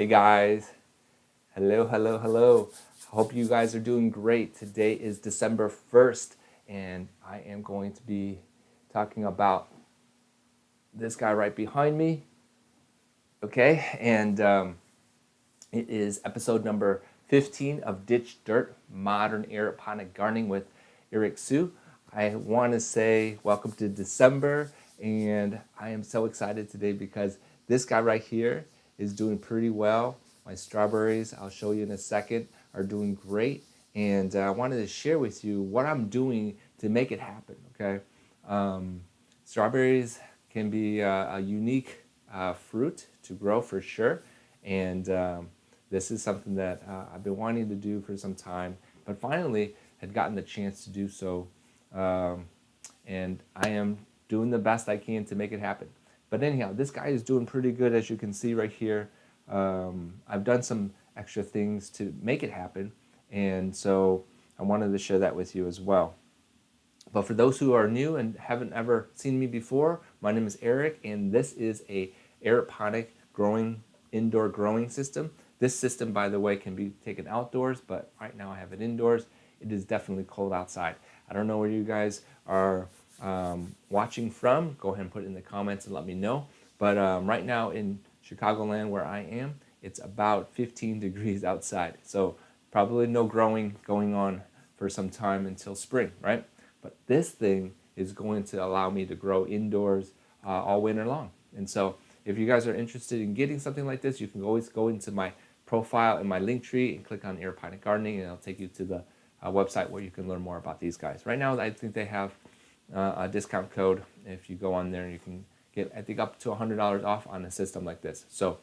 Hey guys, hello, hello, hello. I hope you guys are doing great. Today is December 1st, and I am going to be talking about this guy right behind me. Okay, and it is episode number 15 of Ditch Dirt Modern Aeroponic Gardening with Eric Sue. I want to say welcome to December, and I am so excited today because this guy right here is doing pretty well. My strawberries, I'll show you in a second, are doing great, and I wanted to share with you what I'm doing to make it happen. Okay, strawberries can be a unique fruit to grow for sure, and this is something that I've been wanting to do for some time, but finally had gotten the chance to do so. And I am doing the best I can to make it happen. But anyhow, this guy is doing pretty good, as you can see right here. I've done some extra things to make it happen, and so I wanted to share that with you as well. But for those who are new and haven't ever seen me before, my name is Eric, and this is a aeroponic indoor growing system. This system, by the way, can be taken outdoors, but right now I have it indoors. It is definitely cold outside. I don't know where you guys are watching from. Go ahead and put it in the comments and let me know. But right now in Chicagoland, where I am, it's about 15 degrees outside. So probably no growing going on for some time until spring, right? But this thing is going to allow me to grow indoors all winter long. And so if you guys are interested in getting something like this, you can always go into my profile in my link tree and click on Aeroponic Gardening, and it'll take you to the website where you can learn more about these guys. Right now, I think they have a discount code. If you go on there, you can get, I think, up to $100 off on a system like this. So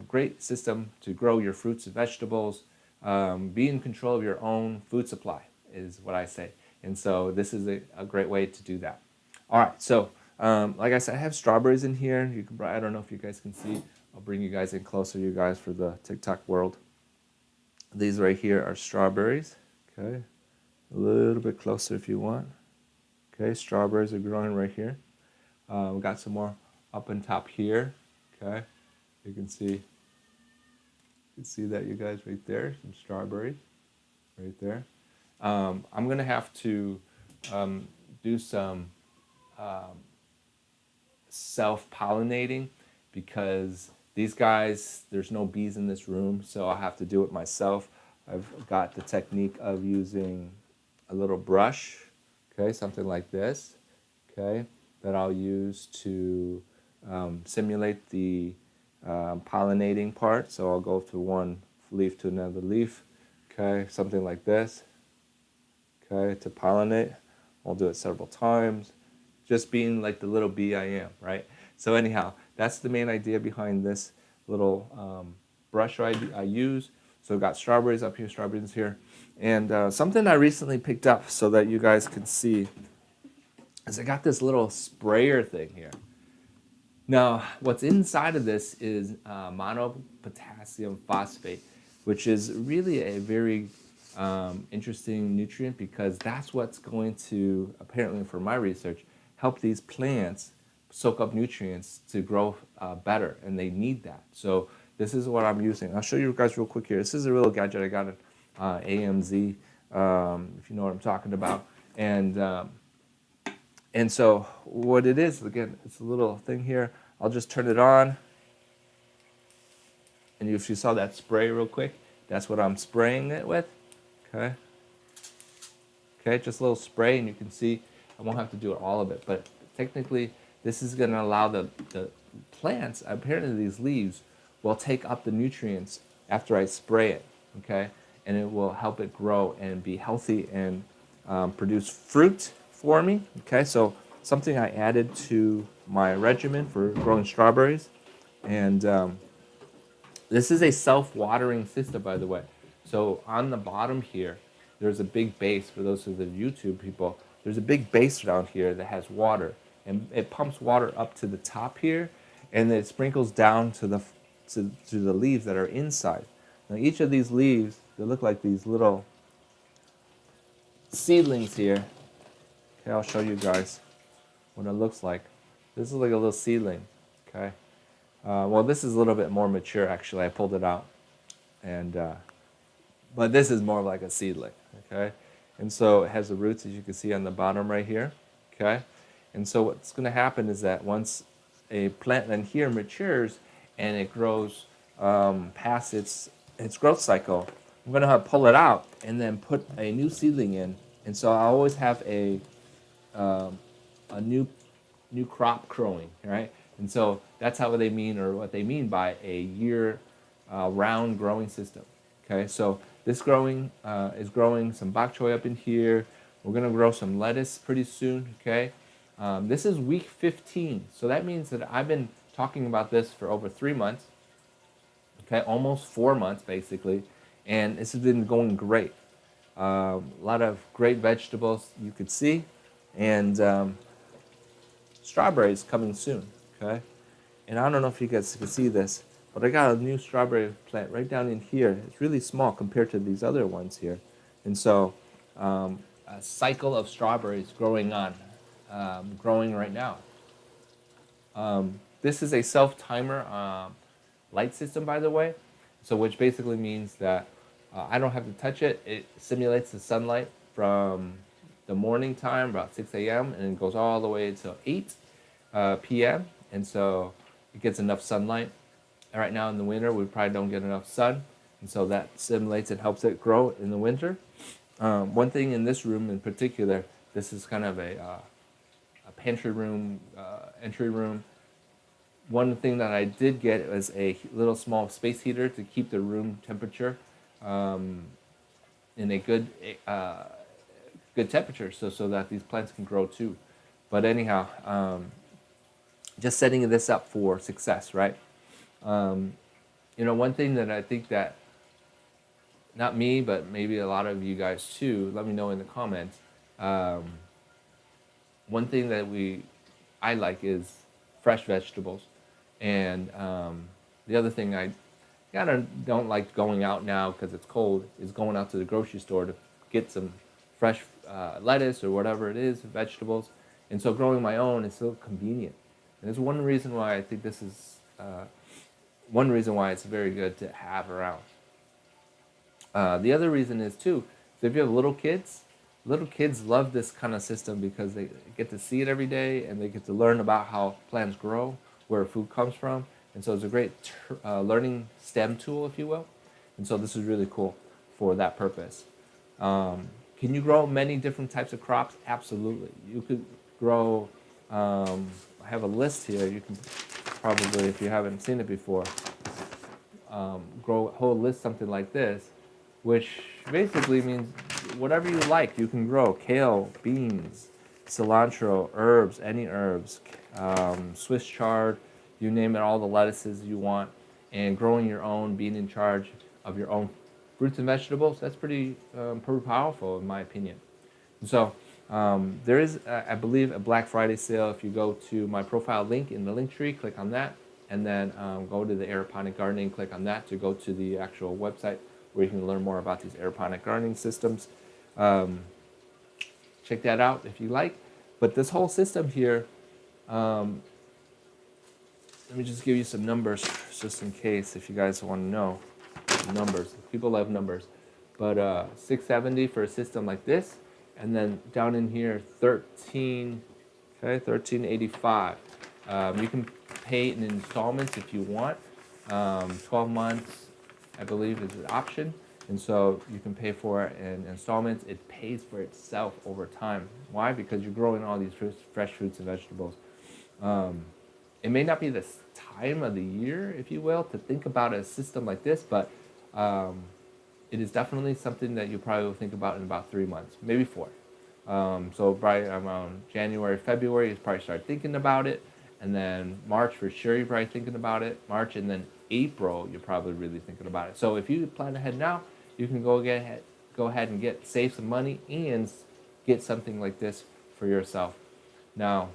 great system to grow your fruits and vegetables. Be in control of your own food supply is what I say. And so this is a great way to do that. All right, so like I said, I have strawberries in here. You can, I don't know if you guys can see. I'll bring you guys in closer, you guys, for the TikTok world. These right here are strawberries. Okay, a little bit closer if you want. Okay, strawberries are growing right here. We got some more up on top here. Okay, you can see that, you guys, right there. Some strawberries right there. I'm gonna have to do some self-pollinating because these guys, there's no bees in this room, so I'll have to do it myself. I've got the technique of using a little brush, okay, something like this, okay, that I'll use to simulate the pollinating part. So I'll go through one leaf to another leaf, okay, something like this, okay, to pollinate. I'll do it several times, just being like the little bee I am, right? So anyhow, that's the main idea behind this little brush I use. So I've got strawberries up here, strawberries here. And something I recently picked up so that you guys can see is I got this little sprayer thing here. Now, what's inside of this is monopotassium phosphate, which is really a very interesting nutrient because that's what's going to, apparently for my research, help these plants soak up nutrients to grow better, and they need that. So this is what I'm using. I'll show you guys real quick here. This is a little gadget I got at AMZ, if you know what I'm talking about. And so what it is, again, it's a little thing here. I'll just turn it on. And if you saw that spray real quick, that's what I'm spraying it with. Okay. Okay, just a little spray, and you can see I won't have to do all of it. But technically, this is going to allow the plants, apparently these leaves, will take up the nutrients after I spray it. Okay. And it will help it grow and be healthy and produce fruit for me. Okay, so something I added to my regimen for growing strawberries. And this is a self-watering system, by the way. So on the bottom here, there's a big base. For those of the YouTube people, there's a big base down here that has water. And it pumps water up to the top here, and then it sprinkles down to the leaves that are inside. Now each of these leaves, they look like these little seedlings here. Okay, I'll show you guys what it looks like. This is like a little seedling, okay? Well, this is a little bit more mature, actually. I pulled it out, and but this is more like a seedling, okay? And so it has the roots, as you can see on the bottom right here, okay? And so what's going to happen is that once a plant then here matures and it grows past its growth cycle, I'm going to pull it out and then put a new seedling in. And so I always have a new crop growing, right? And so that's how they mean, or what they mean by a year round growing system. Okay, so this growing is growing some bok choy up in here. We're gonna grow some lettuce pretty soon. Okay, this is week 15, so that means that I've been talking about this for over 3 months. Okay, almost 4 months basically, and this has been going great. A lot of great vegetables you could see, and strawberries coming soon, okay? And I don't know if you guys can see this, but I got a new strawberry plant right down in here. It's really small compared to these other ones here. And so a cycle of strawberries growing growing right now. This is a self-timer light system, by the way. So which basically means that I don't have to touch it. It simulates the sunlight from the morning time, about 6 a.m., and it goes all the way until 8 p.m. And so it gets enough sunlight. And right now in the winter, we probably don't get enough sun, and so that simulates and helps it grow in the winter. One thing in this room in particular, this is kind of a pantry room, entry room. One thing that I did get was a little small space heater to keep the room temperature in a good temperature, so that these plants can grow too. But anyhow, just setting this up for success, right? One thing that I think that, not me, but maybe a lot of you guys too, let me know in the comments. One thing that I like is fresh vegetables. And the other thing I kind of don't like going out now because it's cold is going out to the grocery store to get some fresh lettuce or whatever it is, vegetables. And so growing my own is so convenient. And it's one reason why I think this is one reason why it's very good to have around. The other reason is too, so if you have little kids love this kind of system because they get to see it every day and they get to learn about how plants grow, where food comes from. And so it's a great learning STEM tool, if you will. And so this is really cool for that purpose. Can you grow many different types of crops? Absolutely. You could grow, I have a list here. You can probably, if you haven't seen it before, grow a whole list, something like this, which basically means whatever you like, you can grow. Kale, beans, cilantro, herbs, any herbs, Swiss chard, you name it, all the lettuces you want, and growing your own, being in charge of your own fruits and vegetables, that's pretty powerful in my opinion. And so there is, I believe, a Black Friday sale. If you go to my profile link in the link tree, click on that, and then go to the Aeroponic Gardening, click on that to go to the actual website where you can learn more about these aeroponic gardening systems. Check that out if you like. But this whole system here, let me just give you some numbers just in case if you guys want to know numbers. People love numbers. But 670 for a system like this, and then down in here 1385. You can pay in installments if you want. 12 months I believe is an option, and so you can pay for it in installments. It pays for itself over time. Why? Because you're growing all these fresh fruits and vegetables. It may not be the time of the year, if you will, to think about a system like this, but it is definitely something that you probably will think about in about 3 months, maybe 4. So probably around January, February, you probably start thinking about it, and then March for sure you're probably thinking about it. March, and then April you're probably really thinking about it. So if you plan ahead now, you can go ahead and save some money and get something like this for yourself. Now,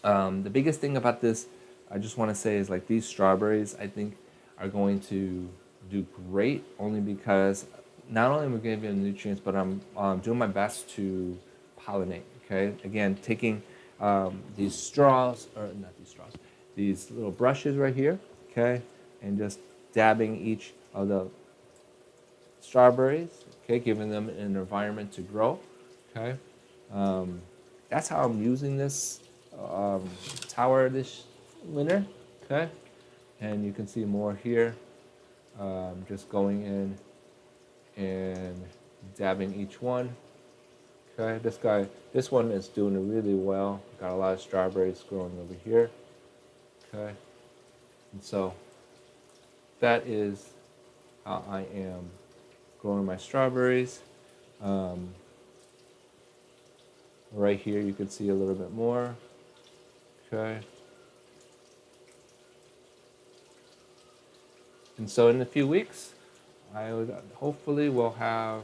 the biggest thing about this, I just want to say, is like these strawberries, I think, are going to do great only because not only am I giving them nutrients, but I'm doing my best to pollinate. Okay, again, taking these straws, or not these straws, these little brushes right here, okay, and just dabbing each of the strawberries, okay, giving them an environment to grow, okay. Um, that's how I'm using this tower this winter, okay. And you can see more here, just going in and dabbing each one. Okay, this one is doing really well. Got a lot of strawberries growing over here. Okay, and so that is how I am growing my strawberries. Right here you can see a little bit more. Okay. And so in a few weeks, I would hopefully will have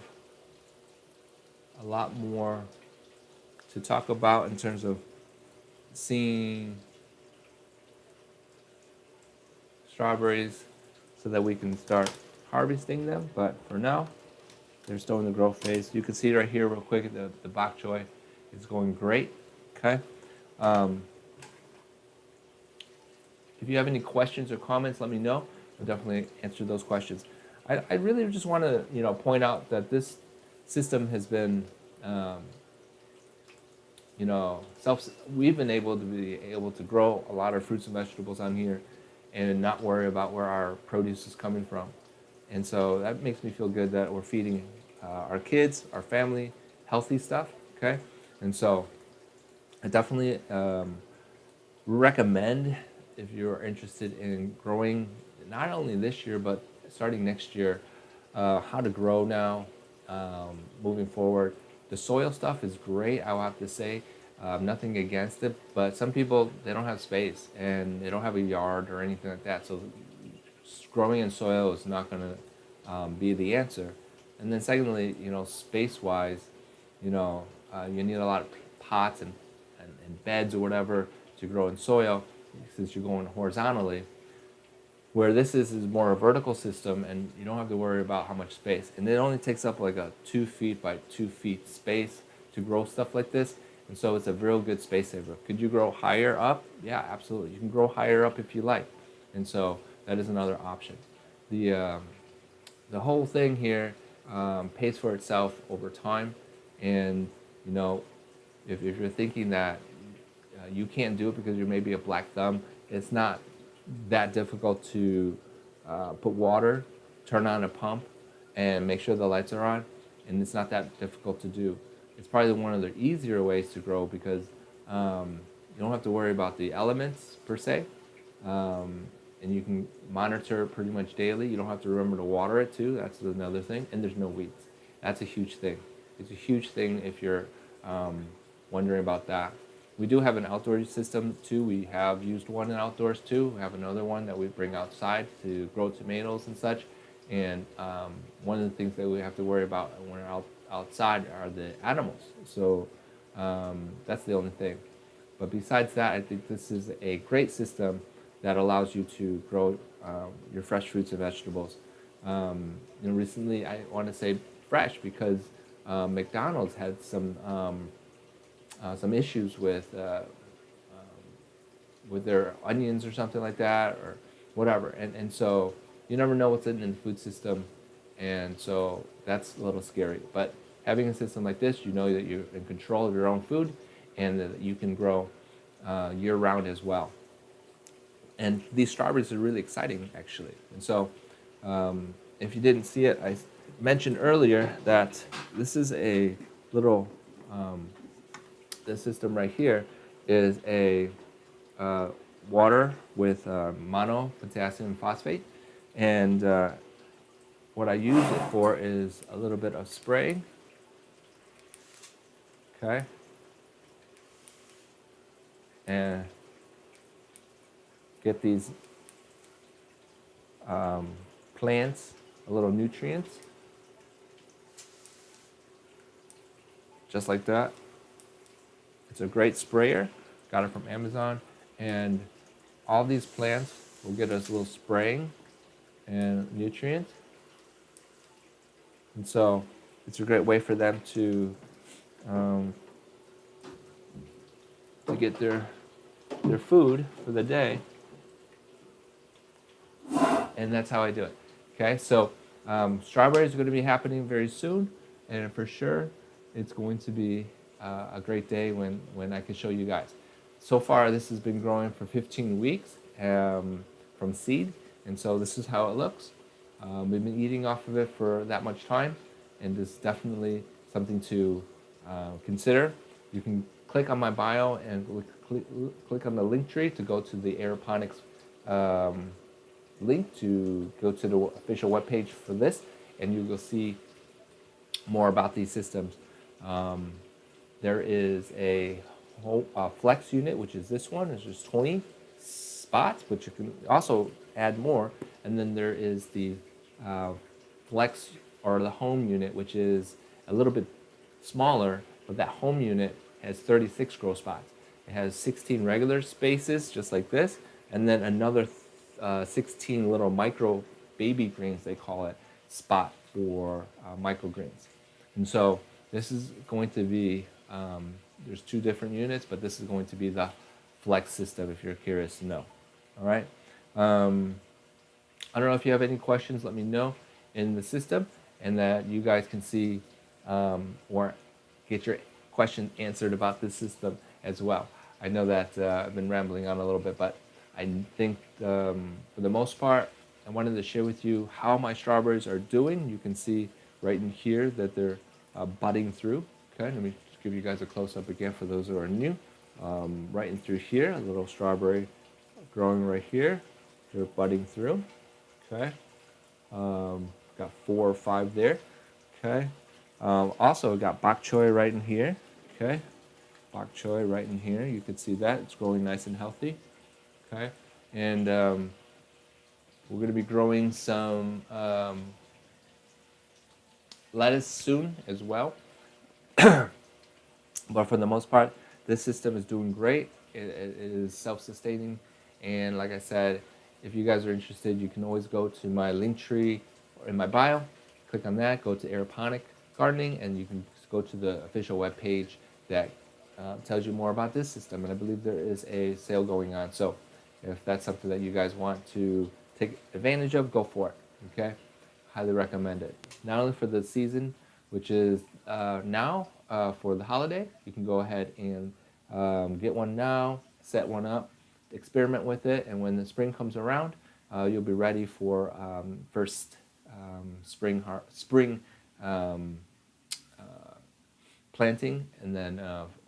a lot more to talk about in terms of seeing strawberries so that we can start harvesting them. But for now, they're still in the growth phase. You can see right here real quick, the bok choy is going great, okay? If you have any questions or comments, let me know. I'll definitely answer those questions. I really just want to, point out that this system has been, we've been able to grow a lot of fruits and vegetables on here and not worry about where our produce is coming from. And so that makes me feel good that we're feeding our kids, our family, healthy stuff, okay? And so I definitely recommend, if you're interested in growing, not only this year, but starting next year, how to grow now, moving forward. The soil stuff is great, I will have to say. Nothing against it, but some people, they don't have space and they don't have a yard or anything like that. So growing in soil is not going to be the answer. And then secondly, space-wise, you need a lot of pots and beds or whatever to grow in soil, since you're going horizontally. Where this is more a vertical system, and you don't have to worry about how much space. And it only takes up like a 2 feet by 2 feet space to grow stuff like this. And so it's a real good space saver. Could you grow higher up? Yeah, absolutely. You can grow higher up if you like. And so that is another option. The whole thing here pays for itself over time. And, if you're thinking that you can't do it because you're maybe a black thumb, it's not that difficult to put water, turn on a pump, and make sure the lights are on. And it's not that difficult to do. It's probably one of the easier ways to grow because you don't have to worry about the elements per se. And you can monitor pretty much daily. You don't have to remember to water it too. That's another thing. And there's no weeds. That's a huge thing. It's a huge thing if you're wondering about that. We do have an outdoor system too. We have used one in outdoors too. We have another one that we bring outside to grow tomatoes and such. And one of the things that we have to worry about when we're outside are the animals. So that's the only thing. But besides that, I think this is a great system that allows you to grow your fresh fruits and vegetables. Recently, I want to say fresh because McDonald's had some issues with their onions or something like that, or whatever. And so you never know what's in the food system, and so that's a little scary. But having a system like this, you know that you're in control of your own food, and that you can grow year-round as well. And these strawberries are really exciting, actually. And so if you didn't see it, I mentioned earlier that this is a little, this system right here is a water with mono, potassium, and phosphate. And what I use it for is a little bit of spraying. Okay. And get these plants a little nutrients. Just like that. It's a great sprayer. Got it from Amazon. And all these plants will get us a little spraying and nutrients. And so it's a great way for them to get their food for the day. and that's how I do it. Okay, so strawberries are going to be happening very soon, and for sure, it's going to be a great day when I can show you guys. So far, this has been growing for 15 weeks from seed, and so this is how it looks. We've been eating off of it for that much time, and it's definitely something to consider. You can click on my bio and click on the link tree to go to the Aeroponics link to go to the official webpage for this, and you will see more about these systems. There is a whole flex unit, which is this one. There's just 20 spots, but you can also add more. And then there is the flex or the home unit, which is a little bit smaller, but that home unit has 36 grow spots. It has 16 regular spaces, just like this, and then another 16 little micro baby greens, they call it, spot for microgreens. And so this is going to be, there's two different units, but this is going to be the flex system if you're curious to know. All right. I don't know if you have any questions, let me know in the system, and that you guys can see or get your question answered about this system as well. I know that I've been rambling on a little bit, but I think for the most part, I wanted to share with you how my strawberries are doing. You can see right in here that they're budding through. Okay, let me just give you guys a close-up again for those who are new. Right in through here, a little strawberry growing right here. They're budding through. Okay, got 4 or 5 there. Okay, also got bok choy right in here. Okay, bok choy right in here. You can see that it's growing nice and healthy. Okay, and we're going to be growing some lettuce soon as well. But for the most part, this system is doing great. It is self-sustaining, and like I said, if you guys are interested, you can always go to my link tree or in my bio, click on that, go to Aeroponic Gardening, and you can go to the official web page that tells you more about this system. And I believe there is a sale going on. So if that's something that you guys want to take advantage of, go for it. Okay, highly recommend it. Not only for the season, which is now for the holiday, you can go ahead and get one now, set one up, experiment with it, and when the spring comes around, you'll be ready for first spring planting, and then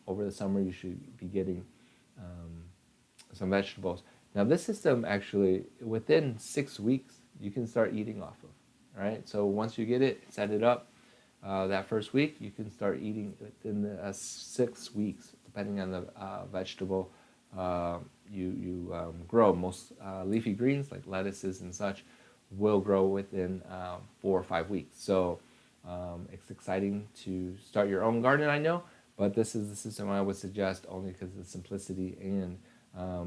over the summer you should be getting some vegetables. Now this system actually, within 6 weeks, you can start eating off of. All right, so once you get it, set it up, that first week, you can start eating within the 6 weeks, depending on the vegetable you grow. Most leafy greens, like lettuces and such, will grow within 4 or 5 weeks. So it's exciting to start your own garden, I know, but this is the system I would suggest only because of the simplicity, and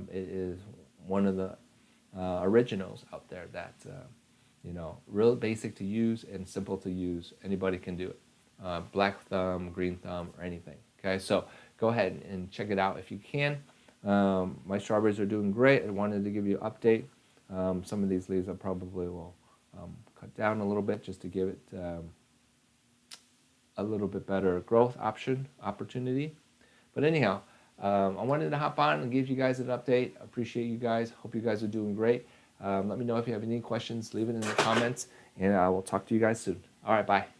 it is one of the originals out there that you know, real basic to use and simple to use. Anybody can do it. Black thumb, green thumb, or anything. Okay, so go ahead and check it out if you can. My strawberries are doing great. I wanted to give you an update. Some of these leaves I probably will cut down a little bit just to give it a little bit better growth opportunity. But anyhow, I wanted to hop on and give you guys an update. I appreciate you guys. Hope you guys are doing great. Let me know if you have any questions. Leave it in the comments, and I will talk to you guys soon. All right, bye.